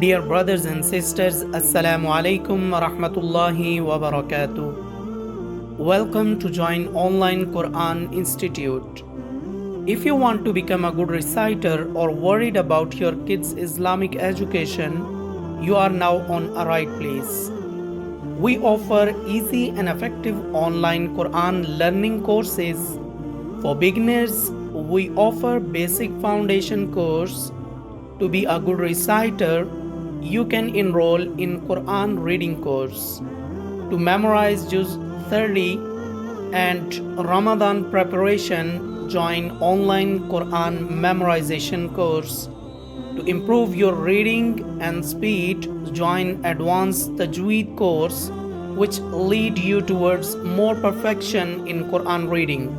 Dear brothers and sisters, Assalamu alaikum wa rahmatullahi wa barakatuh. Welcome to join Online Quran Institute. If you want to become a good reciter or worried about your kids' Islamic education, you are now on a right place. We offer easy and effective online Quran learning courses. For beginners, we offer basic foundation course. To be a good reciter, you can enroll in Quran reading course. To memorize Juz 30 and Ramadan preparation, join online Quran memorization course. To improve your reading and speed, join advanced Tajweed course, which lead you towards more perfection in Quran reading.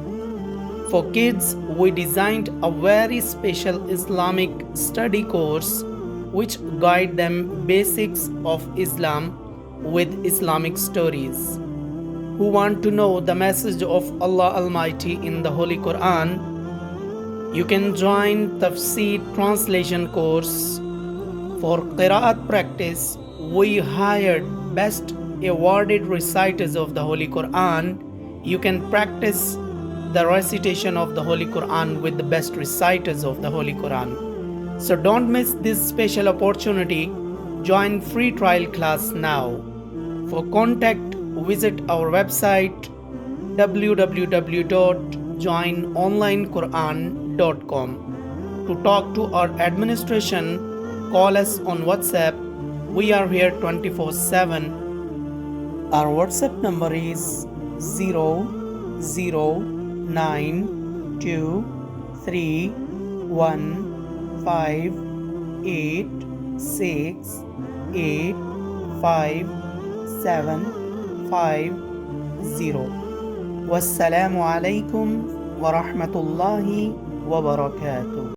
For kids, we designed a very special Islamic study course which guide them basics of Islam with Islamic stories. Who want to know the message of Allah Almighty in the Holy Quran? You can join Tafsir translation course. For Qiraat practice, we hired best awarded reciters of the Holy Quran. You can practice the recitation of the Holy Quran with the best reciters of the Holy Quran. So don't miss this special opportunity. Join free trial class now. For contact, visit our website www.joinonlinequran.com. To talk to our administration, call us on WhatsApp. We are here 24/7. Our WhatsApp number is 0092315868550. Wassalamu alaikum wa rahmatullahi wa barakatuh.